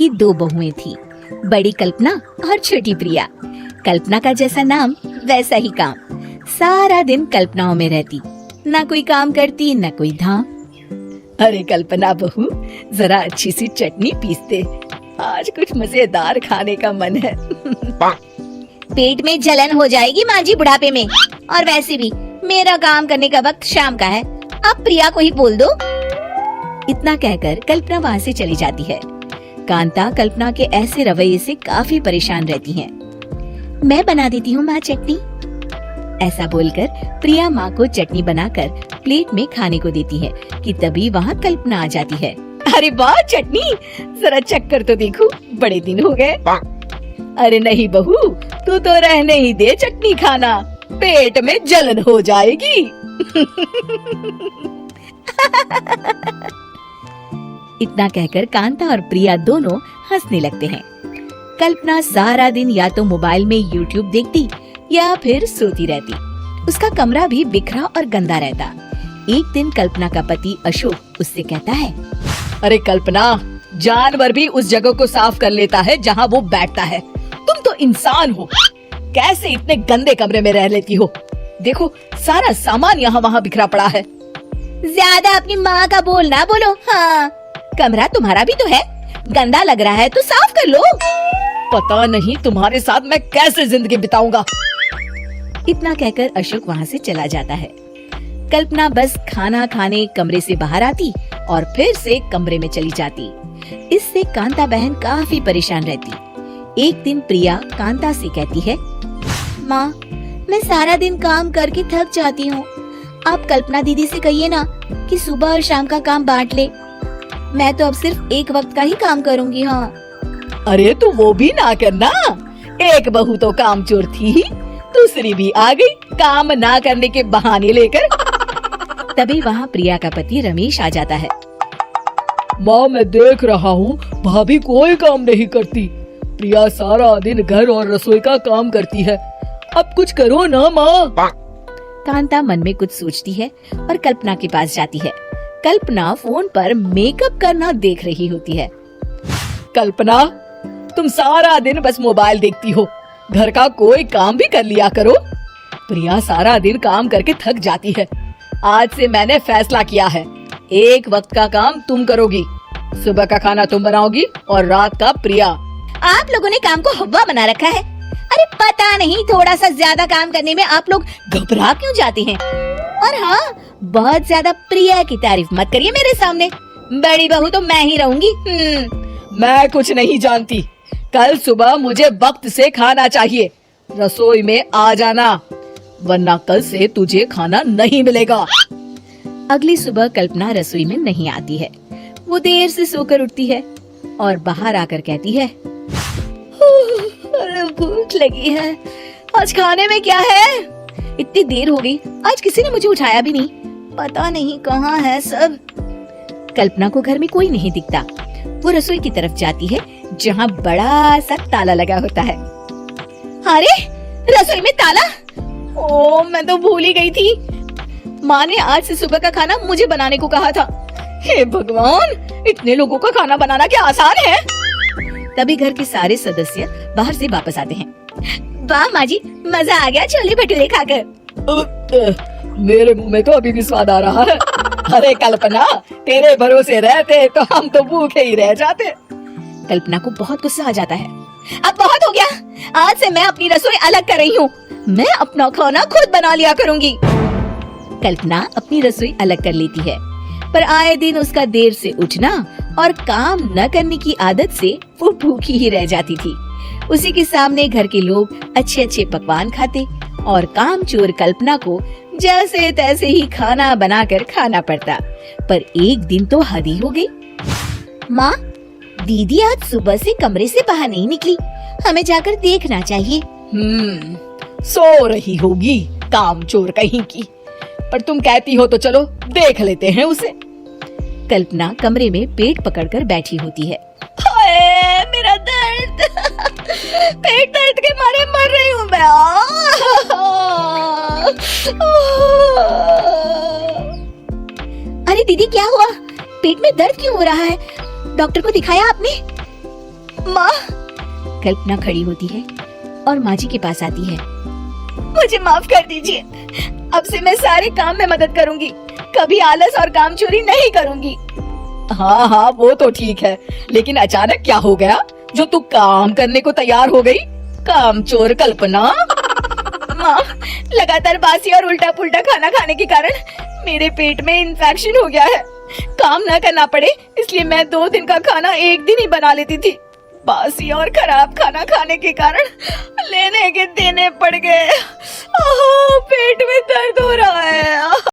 की 2 बहुएं थी, बड़ी कल्पना और छोटी प्रिया। कल्पना का जैसा नाम वैसा ही काम। सारा दिन कल्पनाओं में रहती, ना कोई काम करती ना कोई धाम। अरे कल्पना बहू, जरा अच्छी सी चटनी पीसते, आज कुछ मजेदार खाने का मन है। पेट में जलन हो जाएगी माँ जी बुढ़ापे में, और वैसे भी मेरा काम करने का वक्त शाम का है, अब प्रिया को ही बोल दो। इतना कहकर कल्पना वहाँ से चली जाती है। कांता कल्पना के ऐसे रवैये से काफी परेशान रहती हैं। मैं बना देती हूँ माँ चटनी, ऐसा बोलकर प्रिया माँ को चटनी बनाकर प्लेट में खाने को देती है कि तभी वहाँ कल्पना आ जाती है। अरे वाह चटनी, जरा चख कर तो देखूं, बड़े दिन हो गए। अरे नहीं बहू, तू तो रहने ही दे चटनी खाना, पेट में जलन हो जाएगी। इतना कहकर कांता और प्रिया दोनों हंसने लगते हैं। कल्पना सारा दिन या तो मोबाइल में YouTube देखती या फिर सोती रहती। उसका कमरा भी बिखरा और गंदा रहता। एक दिन कल्पना का पति अशोक उससे कहता है, अरे कल्पना, जानवर भी उस जगह को साफ कर लेता है जहाँ वो बैठता है, तुम तो इंसान हो, कैसे इतने गंदे कमरे में रह लेती हो? देखो सारा सामान यहाँ वहाँ बिखरा पड़ा है। ज्यादा अपनी माँ का बोल ना बोलो। हाँ, कमरा तुम्हारा भी तो है, गंदा लग रहा है तो साफ कर लो। पता नहीं तुम्हारे साथ मैं कैसे जिंदगी बिताऊंगा। इतना कहकर अशोक वहाँ से चला जाता है। कल्पना बस खाना खाने कमरे से बाहर आती और फिर से कमरे में चली जाती। इससे कांता बहन काफी परेशान रहती। एक दिन प्रिया कांता से कहती है, माँ, मैं सारा दिन काम करके थक जाती हूँ, आप कल्पना दीदी से कहिए ना कि सुबह और शाम का काम बांट ले। मैं तो अब सिर्फ एक वक्त का ही काम करूँगी। हाँ। अरे तू वो भी ना करना, एक बहू तो कामचोर थी, दूसरी भी आ गई काम ना करने के बहाने लेकर। तभी वहाँ प्रिया का पति रमेश आ जाता है। माँ, मैं देख रहा हूँ भाभी कोई काम नहीं करती, प्रिया सारा दिन घर और रसोई का काम करती है, अब कुछ करो ना माँ। कांता मन में कुछ सोचती है और कल्पना के पास जाती है। कल्पना फोन पर मेकअप करना देख रही होती है। कल्पना, तुम सारा दिन बस मोबाइल देखती हो, घर का कोई काम भी कर लिया करो। प्रिया सारा दिन काम करके थक जाती है। आज से मैंने फैसला किया है, एक वक्त का काम तुम करोगी, सुबह का खाना तुम बनाओगी और रात का प्रिया। आप लोगों ने काम को हवा बना रखा है। अरे पता नहीं थोड़ा सा ज्यादा काम करने में आप लोग घबरा क्यों जाते हैं। और हाँ, बहुत ज्यादा प्रिया की तारीफ मत करिए मेरे सामने, बड़ी बहू तो मैं ही रहूंगी। मैं कुछ नहीं जानती, कल सुबह मुझे वक्त से खाना चाहिए, रसोई में आ जाना, वरना कल से तुझे खाना नहीं मिलेगा। अगली सुबह कल्पना रसोई में नहीं आती है। वो देर से सोकर उठती है और बाहर आकर कहती है, भूख लगी है, आज खाने में क्या है? इतनी देर हो गई, आज किसी ने मुझे उठाया भी नहीं, पता नहीं कहाँ है सब। कल्पना को घर में कोई नहीं दिखता। वो रसोई की तरफ जाती है जहाँ बड़ा सा ताला लगा होता है। अरे रसोई में ताला! ओ, मैं तो भूल ही गई थी। माँ ने आज से सुबह का खाना मुझे बनाने को कहा था। हे भगवान, इतने लोगों का खाना बनाना क्या आसान है? तभी घर के सारे सदस्य बाहर से वापस आते हैं। वाह माँ जी, मजा आ गया छोले भटूरे खाकर। मेरे मुंह में तो अभी भी स्वाद आ रहा है। अरे कल्पना, तेरे भरोसे रहते तो हम तो भूखे ही रह जाते। कल्पना को बहुत गुस्सा आ जाता है। अब बहुत हो गया, आज से मैं अपनी रसोई अलग कर रही हूँ, मैं अपना खाना खुद बना लिया करूँगी। कल्पना अपनी रसोई अलग कर लेती है, पर आए दिन उसका देर से उठना और काम न करने की आदत से वो भूखी ही रह जाती थी। उसी के सामने घर के लोग अच्छे अच्छे पकवान खाते और कामचोर कल्पना को जैसे तैसे ही खाना बनाकर खाना पड़ता। पर एक दिन तो हद ही हो गई। माँ, दीदी आज सुबह से कमरे से बाहर नहीं निकली, हमें जाकर देखना चाहिए। सो रही होगी कामचोर कहीं की, पर तुम कहती हो तो चलो देख लेते हैं उसे। कल्पना कमरे में पेट पकड़कर बैठी होती है। हाय मेरा दर्द, पेट दर्द के मारे मर रही हूँ मैं। अरे दीदी क्या हुआ, पेट में दर्द क्यों हो रहा है? डॉक्टर को दिखाया आपने? कल्पना खड़ी होती है और माँ जी के पास आती है। मुझे माफ कर दीजिए, अब से मैं सारे काम में मदद करूंगी, कभी आलस और काम चोरी नहीं करूंगी। हाँ हाँ वो तो ठीक है, लेकिन अचानक क्या हो गया जो तू काम करने को तैयार हो गई? काम चोर कल्पना। माँ, लगातार बासी और उल्टा पुल्टा खाना खाने के कारण मेरे पेट में इन्फेक्शन हो गया है। काम न करना पड़े इसलिए मैं 2 दिन का खाना एक दिन ही बना लेती थी। बासी और खराब खाना खाने के कारण लेने के देने पड़ गए। पेट में दर्द हो रहा है।